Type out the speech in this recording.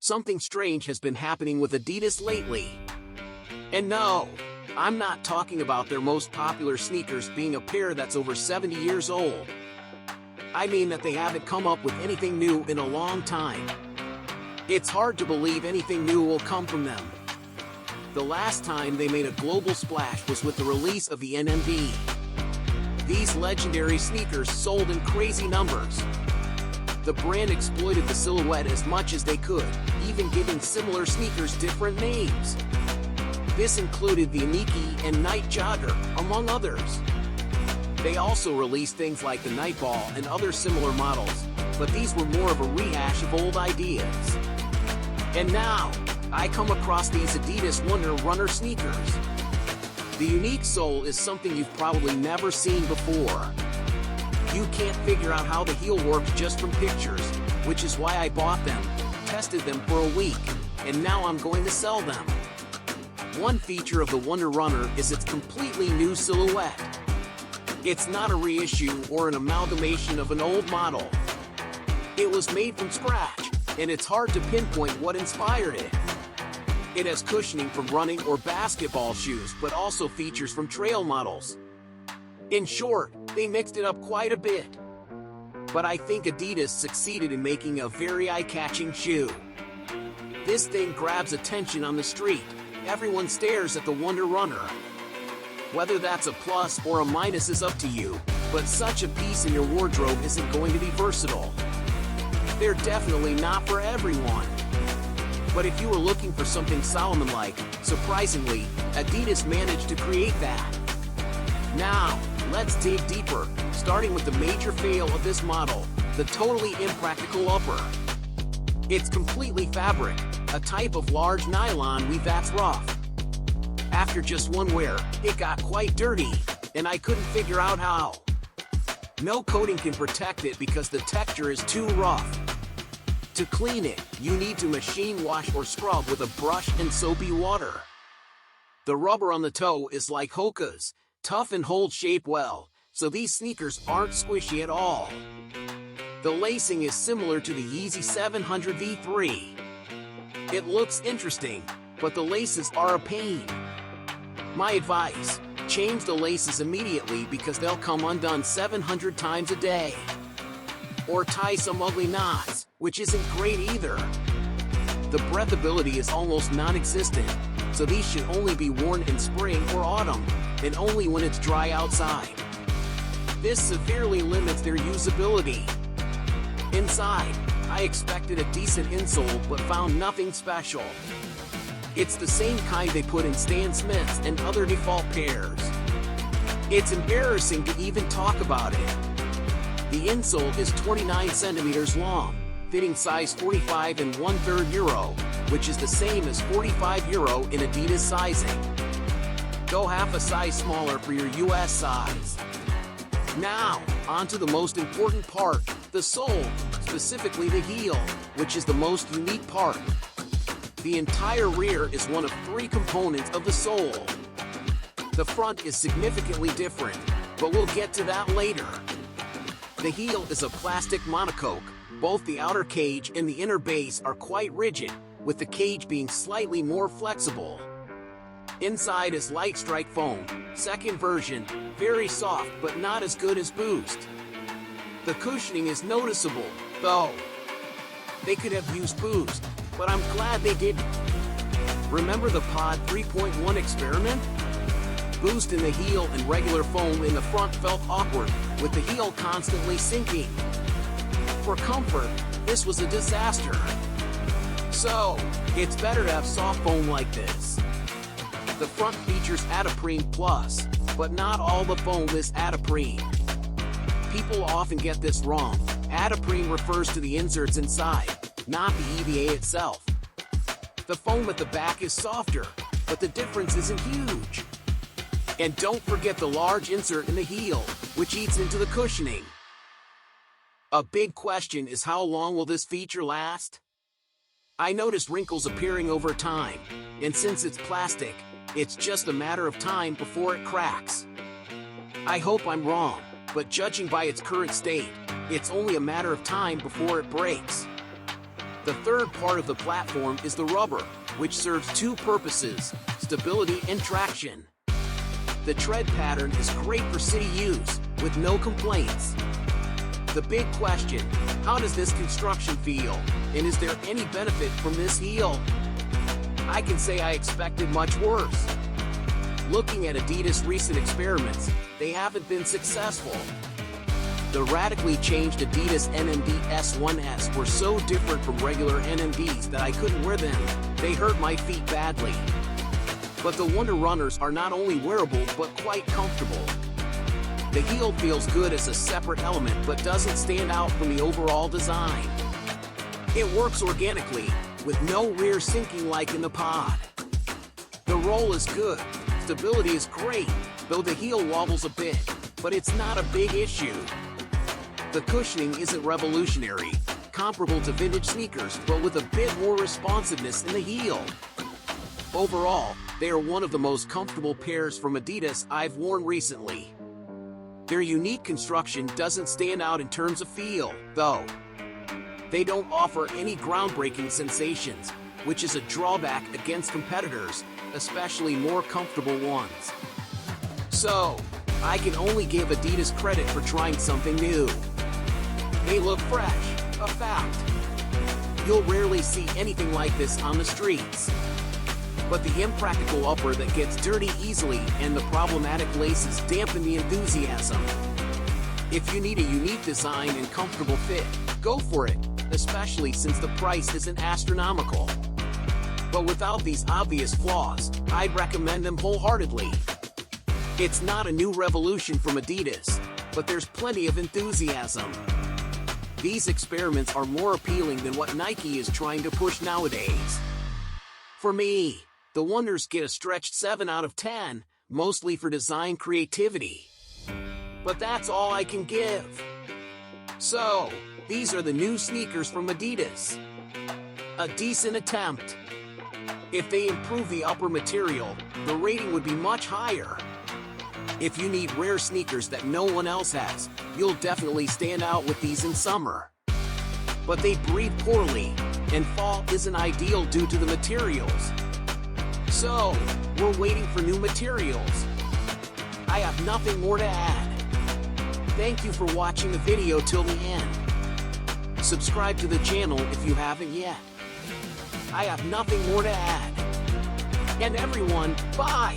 something strange has been happening with Adidas lately. And no, I'm not talking about their most popular sneakers being a pair that's over 70 years old. I mean that they haven't come up with anything new in a long time. It's hard to believe anything new will come from them. The last time they made a global splash was with the release of the NMD. These legendary sneakers sold in crazy numbers. The brand exploited the silhouette as much as they could, even giving similar sneakers different names. This included the Iniki and Nite Jogger, among others. They also released things like the Nightball and other similar models, but these were more of a rehash of old ideas. And now, I come across these Adidas Wonder Runner sneakers. The unique sole is something you've probably never seen before. You can't figure out how the heel works just from pictures, which is why I bought them, tested them for a week, and now I'm going to sell them. One feature of the Wonder Runner is its completely new silhouette. It's not a reissue or an amalgamation of an old model. It was made from scratch, and it's hard to pinpoint what inspired it. It has cushioning from running or basketball shoes, but also features from trail models. In short, they mixed it up quite a bit. But I think Adidas succeeded in making a very eye-catching shoe. This thing grabs attention on the street. Everyone stares at the Wonder Runner. Whether that's a plus or a minus is up to you, but such a piece in your wardrobe isn't going to be versatile. They're definitely not for everyone. But if you were looking for something Solomon-like, surprisingly, Adidas managed to create that. Now, let's dig deeper, starting with the major fail of this model, the totally impractical upper. It's completely fabric, a type of large nylon weave that's rough. After just one wear, it got quite dirty, and I couldn't figure out how. No coating can protect it because the texture is too rough. To clean it, you need to machine wash or scrub with a brush and soapy water. The rubber on the toe is like Hoka's, tough and holds shape well, so these sneakers aren't squishy at all. The lacing is similar to the Yeezy 700 V3. It looks interesting, but the laces are a pain. My advice, change the laces immediately because they'll come undone 700 times a day. Or tie some ugly knots, which isn't great either. The breathability is almost non-existent, so these should only be worn in spring or autumn, and only when it's dry outside. This severely limits their usability. Inside, I expected a decent insole but found nothing special. It's the same kind they put in Stan Smith's and other default pairs. It's embarrassing to even talk about it. The insole is 29 centimeters long, fitting size 45 and 1/3 Euro, which is the same as 45 Euro in Adidas sizing. Go half a size smaller for your US size. Now, on to the most important part, the sole, specifically the heel, which is the most unique part. The entire rear is one of 3 components of the sole. The front is significantly different, but we'll get to that later. The heel is a plastic monocoque. Both the outer cage and the inner base are quite rigid, with the cage being slightly more flexible. Inside is light strike foam, second version, very soft but not as good as Boost. The cushioning is noticeable, though. They could have used Boost, but I'm glad they didn't. Remember the Pod 3.1 experiment? Boost in the heel and regular foam in the front felt awkward, with the heel constantly sinking. For comfort, this was a disaster. So, it's better to have soft foam like this. The front features Adiprene Plus, but not all the foam is Adiprene. People often get this wrong. Adiprene refers to the inserts inside, not the EVA itself. The foam at the back is softer, but the difference isn't huge. And don't forget the large insert in the heel, which eats into the cushioning. A big question is how long will this feature last? I noticed wrinkles appearing over time, and since it's plastic, it's just a matter of time before it cracks. I hope I'm wrong, but judging by its current state, it's only a matter of time before it breaks. The third part of the platform is the rubber, which serves two purposes: stability and traction. The tread pattern is great for city use, with no complaints. The big question: how does this construction feel, and is there any benefit from this heel? I can say I expected much worse. Looking at Adidas' recent experiments, they haven't been successful. The radically changed Adidas NMD S1S were so different from regular NMDs that I couldn't wear them. They hurt my feet badly. But the Wonder Runners are not only wearable but quite comfortable. The heel feels good as a separate element but doesn't stand out from the overall design. It works organically, with no rear sinking like in the pod. The roll is good, stability is great, though the heel wobbles a bit, but it's not a big issue. The cushioning isn't revolutionary, comparable to vintage sneakers but with a bit more responsiveness in the heel. Overall, they are one of the most comfortable pairs from Adidas I've worn recently. Their unique construction doesn't stand out in terms of feel, though. They don't offer any groundbreaking sensations, which is a drawback against competitors, especially more comfortable ones. So, I can only give Adidas credit for trying something new. They look fresh, a fact. You'll rarely see anything like this on the streets. But the impractical upper that gets dirty easily and the problematic laces dampen the enthusiasm. If you need a unique design and comfortable fit, go for it, especially since the price isn't astronomical. But without these obvious flaws, I'd recommend them wholeheartedly. It's not a new revolution from Adidas, but there's plenty of enthusiasm. These experiments are more appealing than what Nike is trying to push nowadays. For me, the Wonders get a stretched 7 out of 10, mostly for design creativity. But that's all I can give. So, these are the new sneakers from Adidas. A decent attempt. If they improve the upper material, the rating would be much higher. If you need rare sneakers that no one else has, you'll definitely stand out with these in summer. But they breathe poorly, and fall isn't ideal due to the materials. So, we're waiting for new materials. I have nothing more to add. Thank you for watching the video till the end. Subscribe to the channel if you haven't yet. I have nothing more to add. And everyone, bye!